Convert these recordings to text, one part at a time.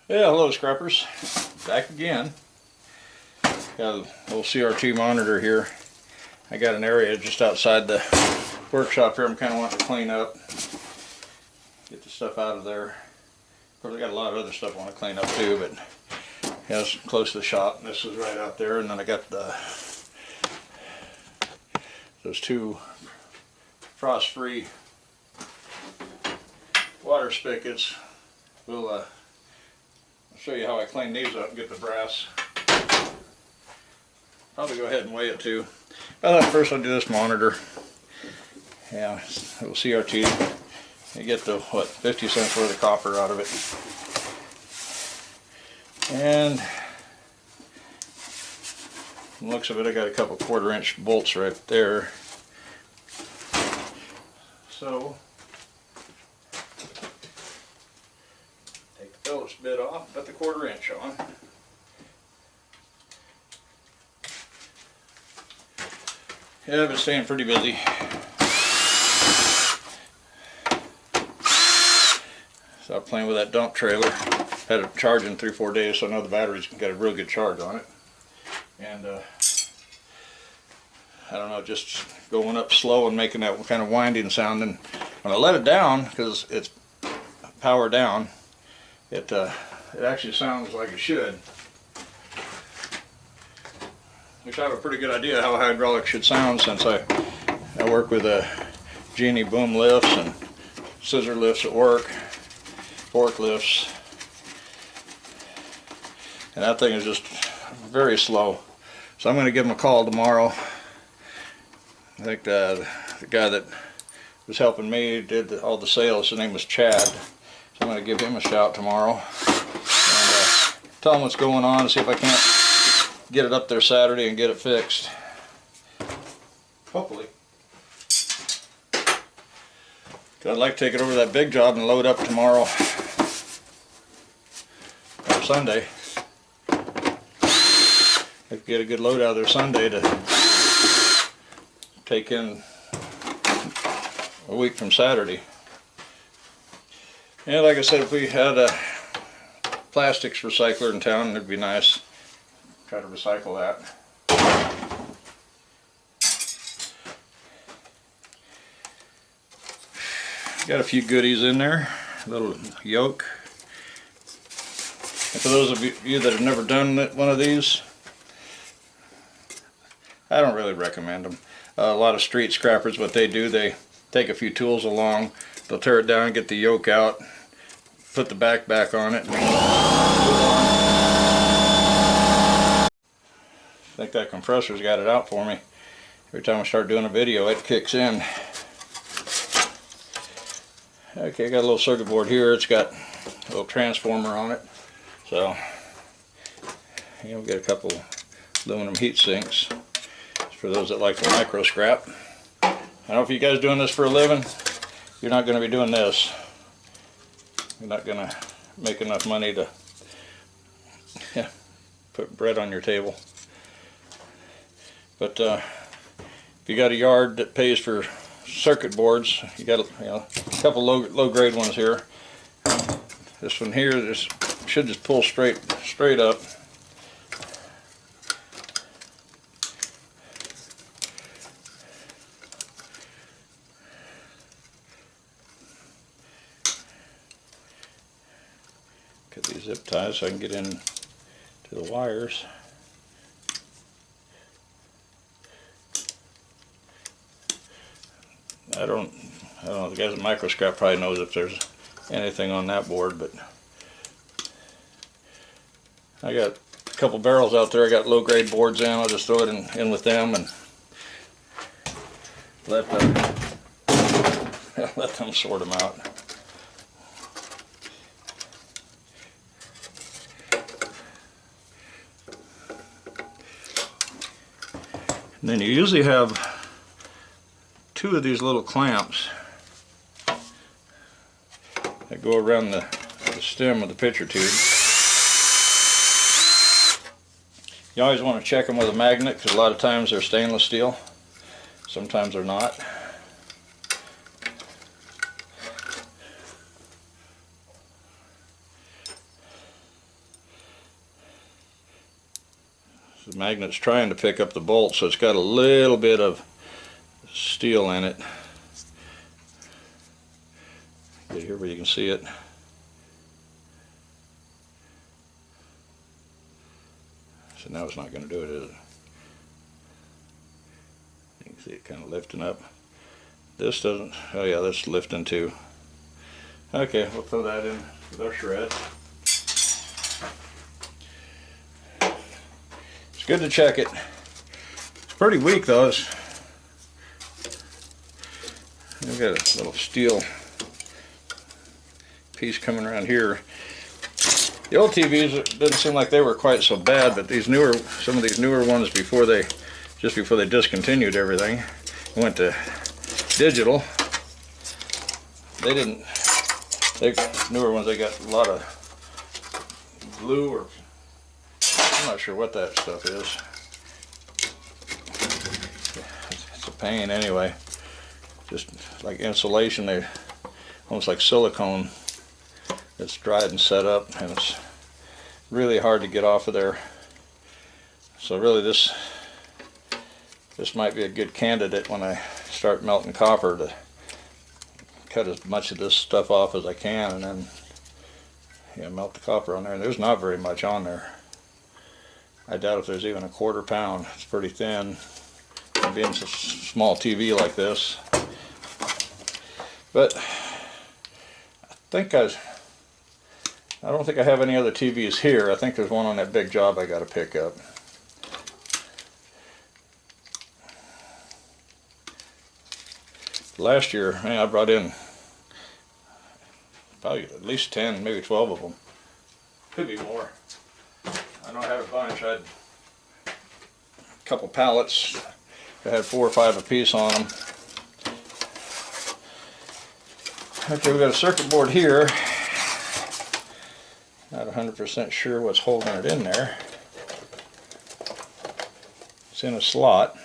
Yeah, hello scrappers. Back again. Got a little CRT monitor here. I got an area just outside the workshop here I'm kind of wanting to clean up. Get the stuff out of there. Probably got a lot of other stuff I want to clean up too, but yeah, it's close to the shop. This is right out there, and then I got those two frost-free water spigots. I'll show you how I clean these up and get the brass. Probably go ahead and weigh it too. I thought first I'd do this monitor. Yeah, little CRT. You get the, what, 50 cents worth of copper out of it. And from the looks of it, I got a couple 1/4-inch bolts right there. So take the Phillips bit off, put the 1/4-inch on. Yeah, I've been staying pretty busy. Stopped playing with that dump trailer. Had it charging 3-4 days, so I know the battery's got a real good charge on it. And I don't know, just going up slow and making that kind of winding sound. And when I let it down, because it's power down, it actually sounds like it should. Which I have a pretty good idea how hydraulic should sound, since I work with Genie boom lifts and scissor lifts at work, forklifts, and that thing is just very slow. So I'm going to give him a call tomorrow. I think the guy that was helping me did all the sales. His name was Chad. So I'm going to give him a shout tomorrow and tell him what's going on and see if I can't get it up there Saturday and get it fixed. Hopefully. I'd like to take it over to that big job and load up tomorrow or Sunday. If get a good load out of there Sunday to take in a week from Saturday. And like I said, if we had a plastics recycler in town, it'd be nice. Try to recycle that. Got a few goodies in there. A little yoke. And for those of you that have never done one of these, I don't really recommend them. A lot of street scrappers, what they do, they take a few tools along, they'll tear it down, get the yoke out, put the back on it, and I think that compressor's got it out for me. Every time I start doing a video, it kicks in. Okay, I got a little circuit board here. It's got a little transformer on it. So, we got a couple aluminum heat sinks. It's for those that like the micro scrap. I don't know if you guys doing this for a living. You're not going to be doing this. You're not going to make enough money to put bread on your table. But if you got a yard that pays for circuit boards, you got a couple low grade ones here. This one here, this should just pull straight up. Got these zip ties so I can get in to the wires. I don't know, the guys at Microscrap probably knows if there's anything on that board, but I got a couple barrels out there. I got low grade boards in. I'll just throw it in with them and let them sort them out. And then you usually have two of these little clamps that go around the stem of the pitcher tube. You always want to check them with a magnet, because a lot of times they're stainless steel, sometimes they're not. The magnet's trying to pick up the bolt, so it's got a little bit of steel in it. Get here where you can see it. So now it's not going to do it, is it? You can see it kind of lifting up. This doesn't, oh yeah, that's lifting too. Okay, we'll throw that in with our shred. It's good to check it. It's pretty weak though. We've got a little steel piece coming around here. The old TVs, it didn't seem like they were quite so bad, but these newer, some of these newer ones just before they discontinued everything, went to digital. They newer ones, they got a lot of glue, or I'm not sure what that stuff is. It's a pain anyway. Just like insulation, they almost like silicone. It's dried and set up, and it's really hard to get off of there. So really this might be a good candidate when I start melting copper, to cut as much of this stuff off as I can, and then melt the copper on there. And there's not very much on there. I doubt if there's even a quarter pound. It's pretty thin, being a small TV like this. But I don't think I have any other TVs here. I think there's one on that big job I got to pick up. Last year, man, I brought in probably at least 10, maybe 12 of them. Could be more. I know I had a bunch. I had a couple pallets. I had 4 or 5 apiece on them. Okay, we've got a circuit board here. Not 100% sure what's holding it in there. It's in a slot.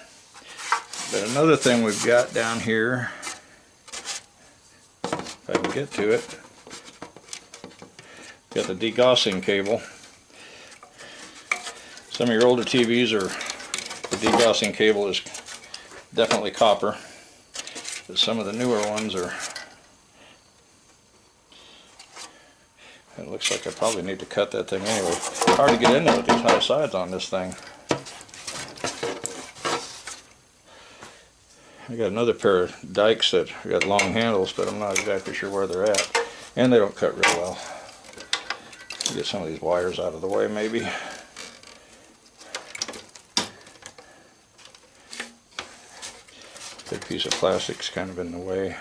But another thing we've got down here, if I can get to it, got the degaussing cable. Some of your older TVs the degaussing cable is definitely copper, but some of the newer ones are. It looks like I probably need to cut that thing anyway. Hard to get in there with these high sides on this thing. I got another pair of dikes that got long handles, but I'm not exactly sure where they're at. And they don't cut real well. Get some of these wires out of the way maybe. Big piece of plastic's kind of in the way.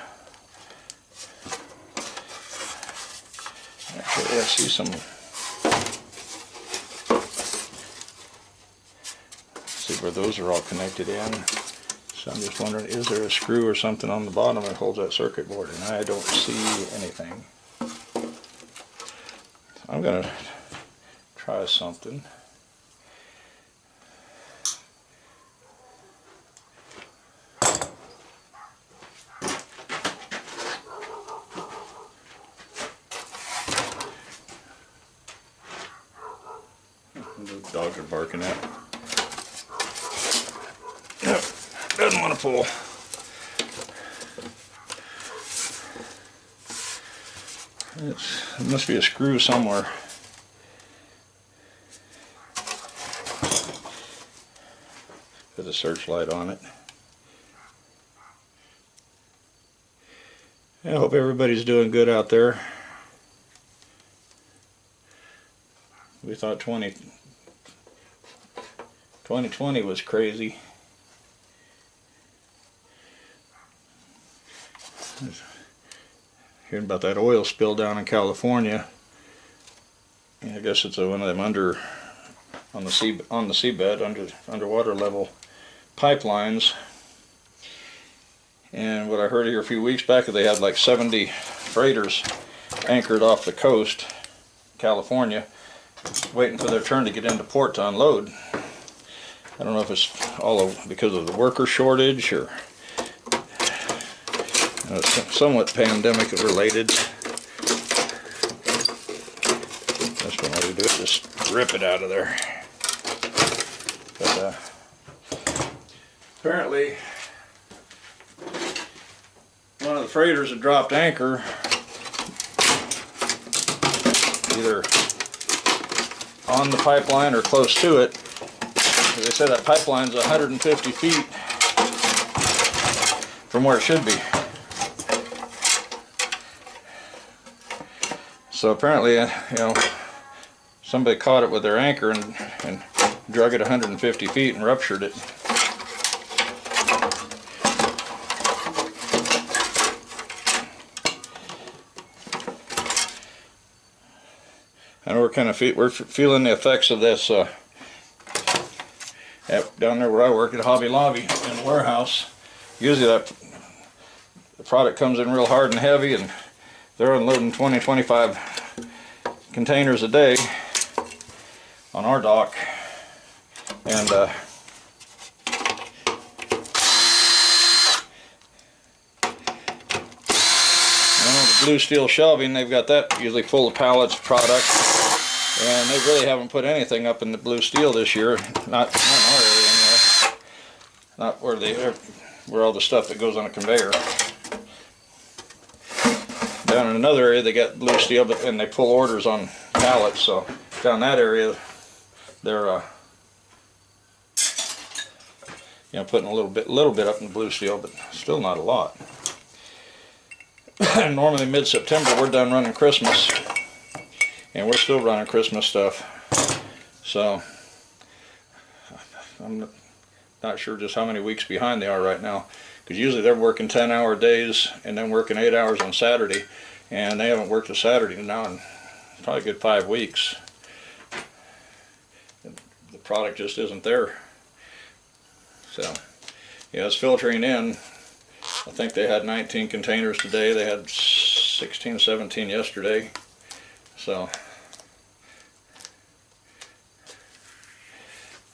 Actually, I see some. See where those are all connected in. So I'm just wondering, is there a screw or something on the bottom that holds that circuit board? And I don't see anything. I'm going to try something. The dogs are barking at. Doesn't want to pull. There must be a screw somewhere. Put a searchlight on it. I hope everybody's doing good out there. We thought 2020 was crazy. Hearing about that oil spill down in California. I guess it's one of them on the seabed, underwater level pipelines. And what I heard here a few weeks back, they had like 70 freighters anchored off the coast, California, waiting for their turn to get into port to unload. I don't know if it's all because of the worker shortage or somewhat pandemic related. That's what I do, is just rip it out of there. But apparently one of the freighters had dropped anchor, either on the pipeline or close to it. They said that pipeline's 150 feet from where it should be. So apparently, somebody caught it with their anchor and drug it 150 feet and ruptured it. And we're feeling the effects of this down there where I work at Hobby Lobby in the warehouse. Usually the product comes in real hard and heavy, and they're unloading 20-25 containers a day on our dock. And the blue steel shelving, they've got that usually full of pallets of product, and they really haven't put anything up in the blue steel this year. Not in our area anyway. Not where all the stuff that goes on a conveyor. Down in another area they got blue steel, and they pull orders on pallets. So down that area they're putting a little bit up in the blue steel, but still not a lot. Normally mid-September we're done running Christmas, and we're still running Christmas stuff. So I'm not sure just how many weeks behind they are right now, because usually they're working 10-hour days and then working 8 hours on Saturday, and they haven't worked a Saturday now in probably a good 5 weeks. The product just isn't there. So yeah, it's filtering in. I think they had 19 containers today. They had 16, 17 yesterday. So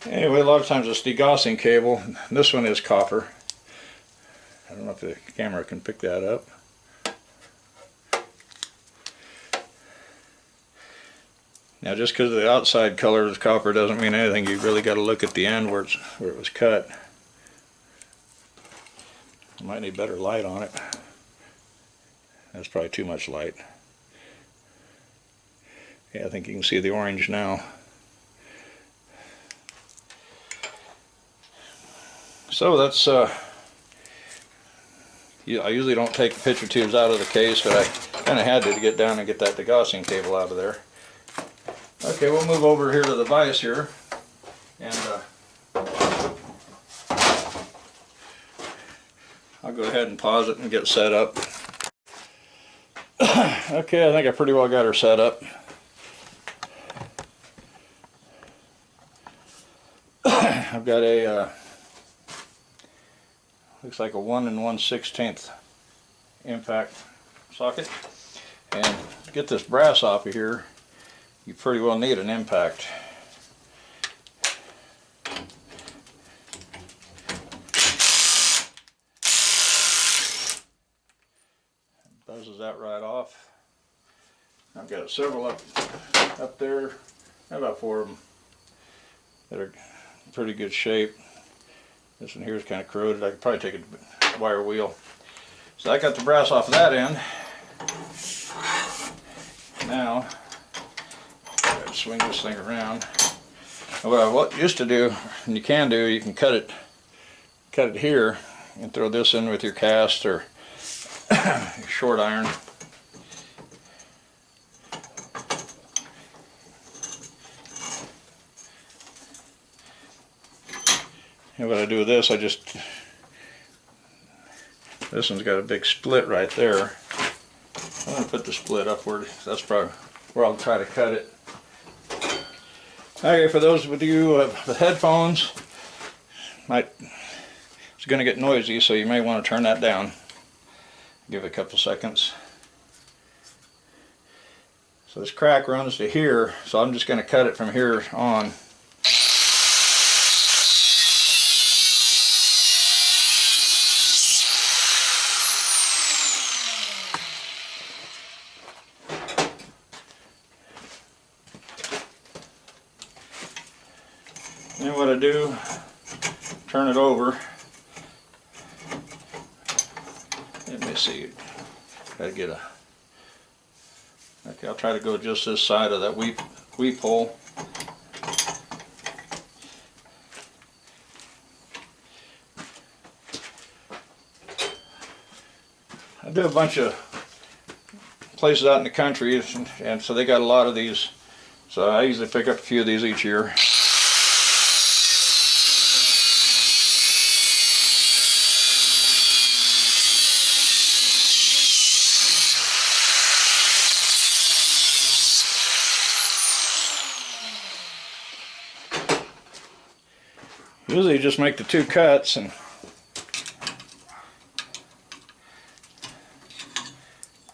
anyway, a lot of times it's degaussing cable. This one is copper. I don't know if the camera can pick that up. Now, just because the outside color is copper doesn't mean anything. You really got to look at the end where it was cut. I might need better light on it. That's probably too much light. Yeah, I think you can see the orange now. So that's I usually don't take the picture tubes out of the case, but I kind of had to get down and get that degaussing cable out of there. Okay, we'll move over here to the vise here, and I'll go ahead and pause it and get set up. Okay, I think I pretty well got her set up. I've got a looks like a 1 1/16 impact socket, and to get this brass off of here, you pretty well need an impact. Buzzes that right off. I've got several up there, about 4 of them that are in pretty good shape. This one here is kind of corroded. I could probably take a wire wheel. So I got the brass off of that end. Now, I'll swing this thing around. What I used to do, and you can do, you can cut it here and throw this in with your cast or your short iron. And what I do with this, this one's got a big split right there. I'm going to put the split upward. That's probably where I'll try to cut it. Okay, for those of you with headphones, it's going to get noisy, so you may want to turn that down. Give it a couple seconds. So this crack runs to here, so I'm just going to cut it from here on. Then what I do, turn it over. Let me see. Gotta get a. Okay, I'll try to go just this side of that weep hole. I do a bunch of places out in the country, and so they got a lot of these. So I usually pick up a few of these each year. Usually you just make the 2 cuts and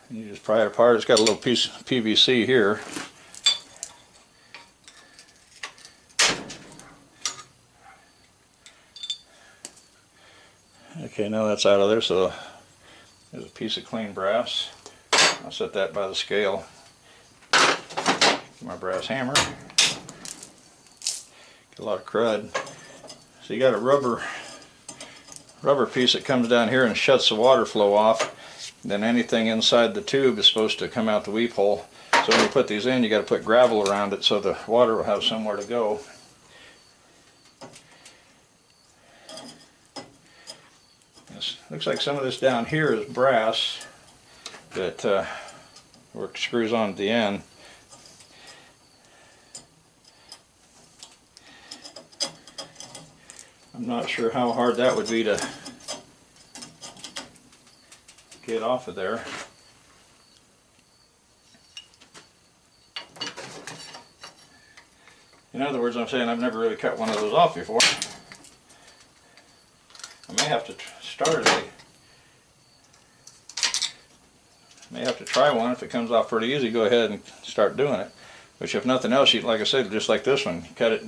you just pry it apart. It's got a little piece of PVC here. Okay, now that's out of there, so there's a piece of clean brass. I'll set that by the scale. Get my brass hammer. Get a lot of crud. So you got a rubber piece that comes down here and shuts the water flow off. Then anything inside the tube is supposed to come out the weep hole. So when you put these in, you got to put gravel around it so the water will have somewhere to go. This looks like some of this down here is brass that screws on at the end. I'm not sure how hard that would be to get off of there. In other words, I'm saying I've never really cut one of those off before. I may have to start it. May have to try one. If it comes off pretty easy, go ahead and start doing it. Which, if nothing else, you, like I said, just like this one, cut it,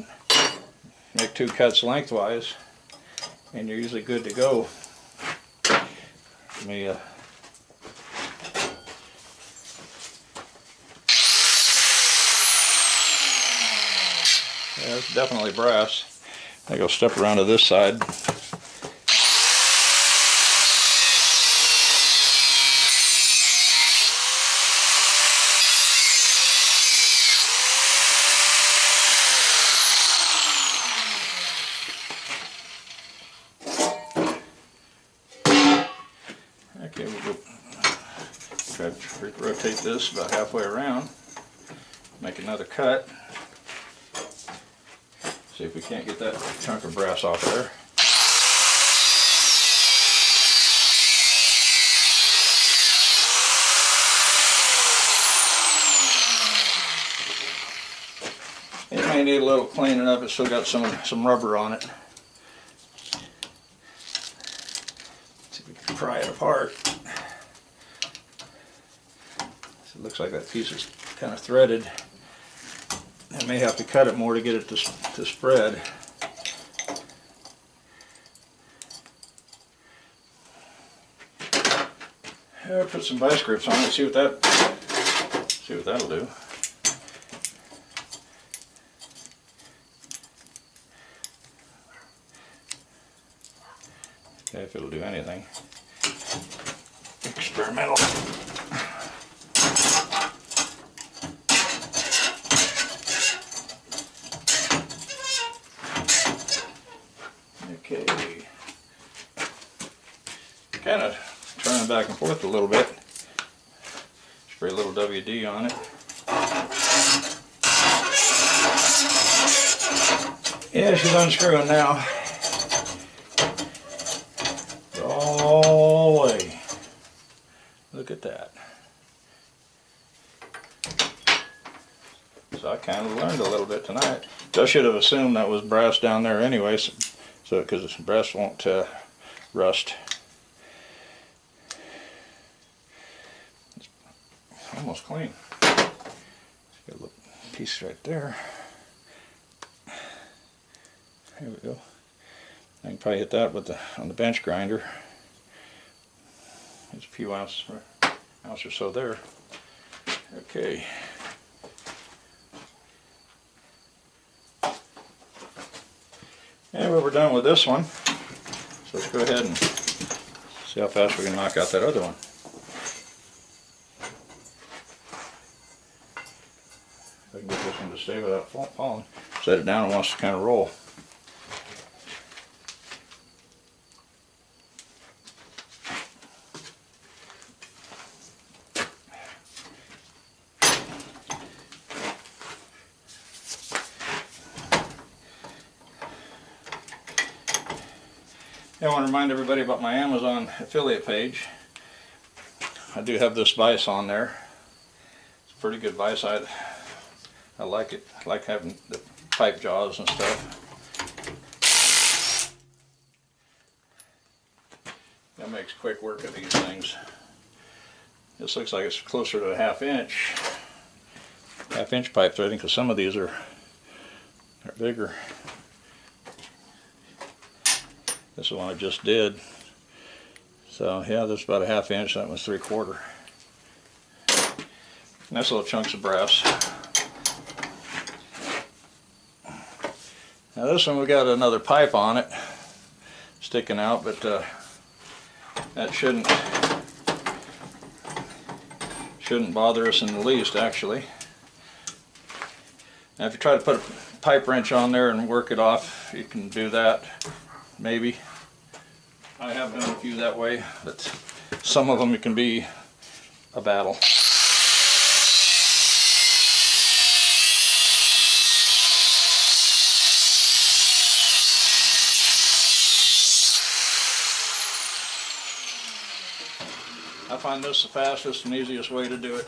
make 2 cuts lengthwise, and you're usually good to go. Let me yeah, it's definitely brass. I go step around to this side. Okay, we'll go try to rotate this about halfway around. Make another cut. See if we can't get that chunk of brass off of there. It may need a little cleaning up. It's still got some rubber on it. See if we can pry it apart. So it looks like that piece is kind of threaded. I may have to cut it more to get it to spread. I'll put some vice grips on it. See what that'll do. Okay, if it'll do anything. Experimental. Okay, kind of turning back and forth a little bit. Spray a little WD on it. Yeah, she's unscrewing now. All the way. Look at that. So I kind of learned a little bit tonight. I should have assumed that was brass down there anyway, so because brass won't rust. It's almost clean. Got a little piece right there. There we go. I can probably hit that with on the bench grinder. There's a few ounce or so there. Okay. Anyway, we're done with this one. So let's go ahead and see how fast we can knock out that other one. If I can get this one to stay without falling. Set it down, it wants to kind of roll. I want to remind everybody about my Amazon affiliate page. I do have this vise on there. It's a pretty good vise. I like it. I like having the pipe jaws and stuff. That makes quick work of these things. This looks like it's closer to a half-inch pipe threading, because some of these are bigger. This is the one I just did. So yeah, this is about a half-inch. That one's 3/4. Nice little chunks of brass. Now this one we got another pipe on it sticking out, but that shouldn't bother us in the least, actually. Now if you try to put a pipe wrench on there and work it off, you can do that, maybe. I have done a few that way, but some of them it can be a battle. I find this the fastest and easiest way to do it.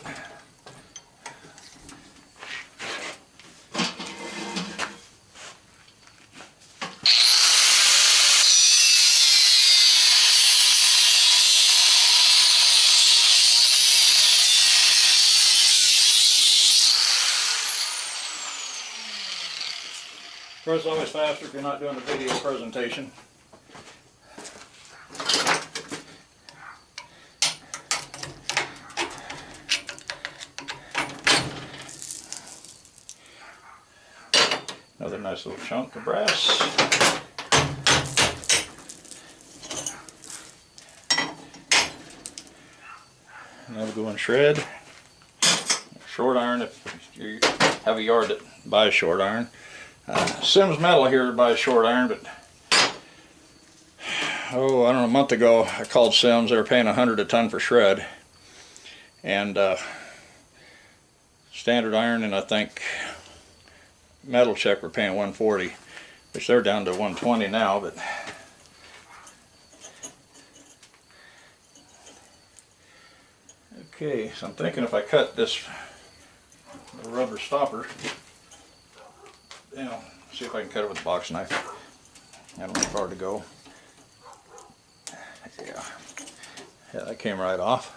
Of course, it's always faster if you're not doing a video presentation. Another nice little chunk of brass. And that'll go in shred. Short iron, if you have a yard that buys short iron. Sims Metal here buys short iron, but I don't know, a month ago I called Sims. They were paying $100 a ton for shred, and standard iron, and I think Metal Check were paying $140, which they're down to $120 now. But okay, so I'm thinking if I cut this rubber stopper, see if I can cut it with a box knife. I don't know how far to go. Yeah, that came right off.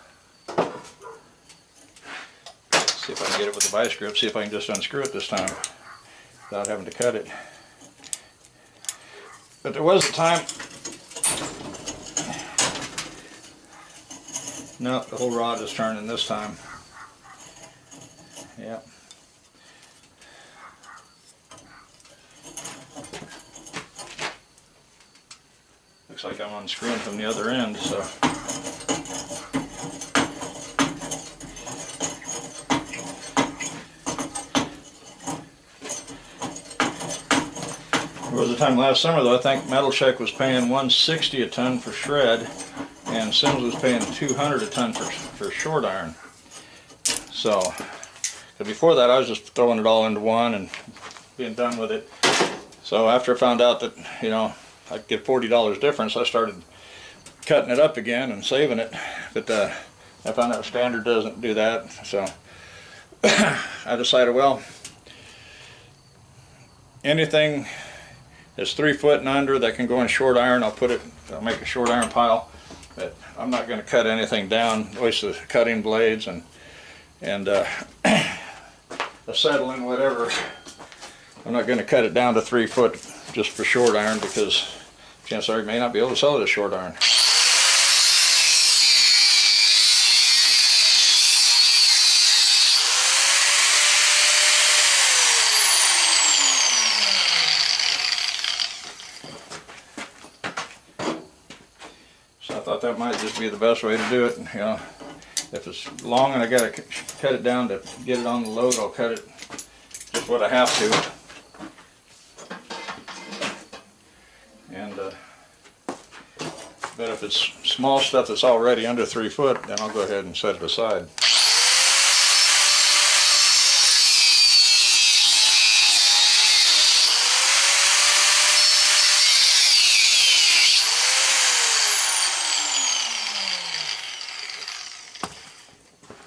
See if I can get it with a vice grip. See if I can just unscrew it this time without having to cut it. But there was a time. No, the whole rod is turning this time. Yeah. Looks like I'm unscrewing from the other end, so. There was a time last summer though, I think Metal Check was paying $160 a ton for shred, and Sims was paying $200 a ton for short iron. So, but before that I was just throwing it all into one and being done with it. So after I found out that, I'd get $40 difference, I started cutting it up again and saving it. But I found out standard doesn't do that, so I decided, well, anything that's 3 foot and under that can go in short iron, I'll make a short iron pile. But I'm not going to cut anything down, waste the cutting blades and acetylene, whatever. I'm not going to cut it down to 3 foot just for short iron, because chances are you may not be able to sell it as short iron. thought that might just be the best way to do it. You know, if it's long and I gotta cut it down to get it on the load, I'll cut it just what I have to. And but if it's small stuff that's already under 3 foot, then I'll go ahead and set it aside.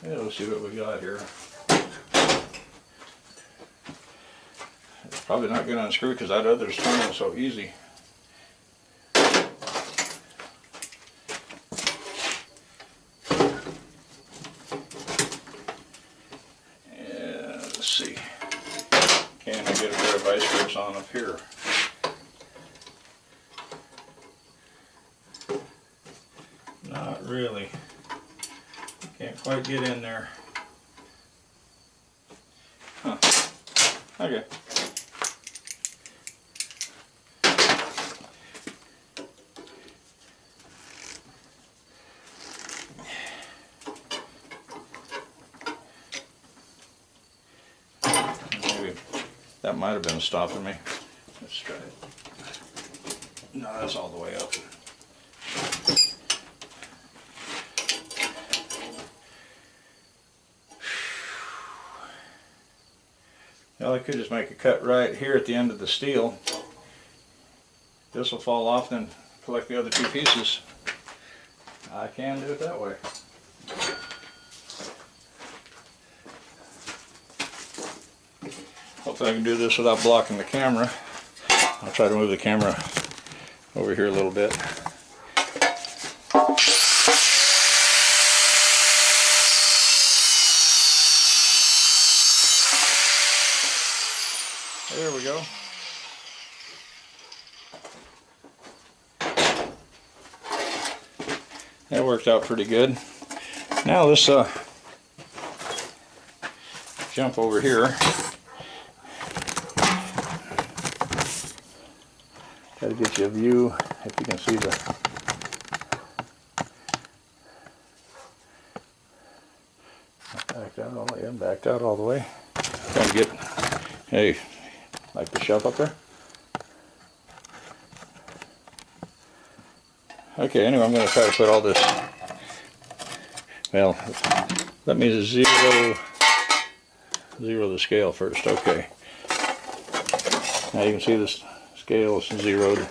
Yeah, let's see what we got here. It's probably not going to unscrew because that other's turning so easy. And let's see. Can I get a pair of vice grips on up here? Not really. Can't quite get in there. Huh. Okay. Maybe that might have been stopping me. Let's try it. No, that's all the way up. Well, I could just make a cut right here at the end of the steel. This will fall off, then collect the other 2 pieces. I can do it that way. Hopefully I can do this without blocking the camera. I'll try to move the camera over here a little bit. There we go. That worked out pretty good. Now let's jump over here. Try to get you a view if you can see the backed out all the way. Trying to get, hey, like the shelf up there. Okay, anyway, I'm going to try to put all this, well, let me zero the scale first. Okay. Now you can see this scale is zeroed.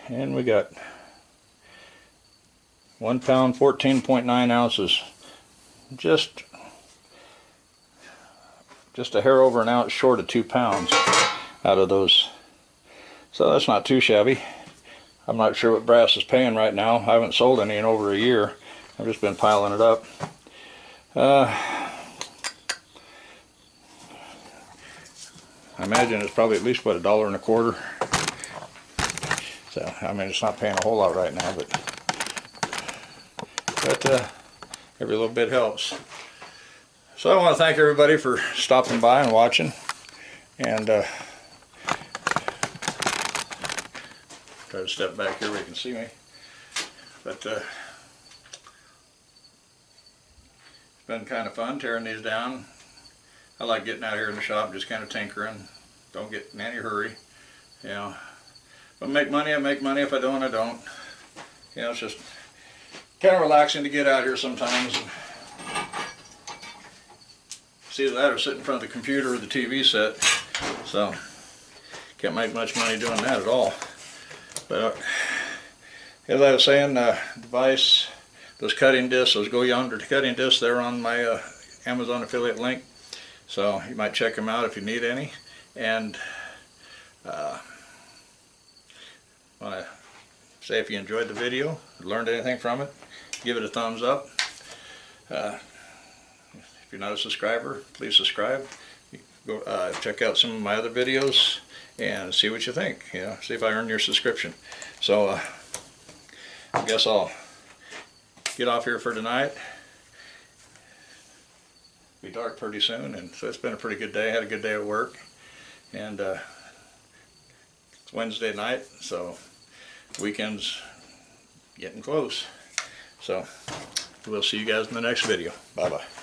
And we got 1 pound, 14.9 ounces. Just a hair over an ounce short of 2 pounds out of those. So that's not too shabby. I'm not sure what brass is paying right now. I haven't sold any in over a year. I've just been piling it up. I imagine it's probably at least, what, $1.25. So, I mean, it's not paying a whole lot right now, but every little bit helps. So I want to thank everybody for stopping by and watching, and try to step back here where you can see me. But it's been kind of fun tearing these down. I like getting out here in the shop, just kind of tinkering. Don't get in any hurry, you know. If I make money, I make money. If I don't, I don't. You know, it's just kind of relaxing to get out here sometimes. It's either that or sit in front of the computer or the TV set. So, can't make much money doing that at all. But as I was saying, device, those cutting discs, those Go Yonder cutting discs, they're on my Amazon affiliate link. So you might check them out if you need any. And I want to say, if you enjoyed the video, learned anything from it, give it a thumbs up. If you're not a subscriber, please subscribe. Go check out some of my other videos and see what you think. You know, see if I earn your subscription. So I guess I'll get off here for tonight. be dark pretty soon, and so it's been a pretty good day. Had a good day at work, and it's Wednesday night, so weekend's getting close. So we'll see you guys in the next video. Bye bye.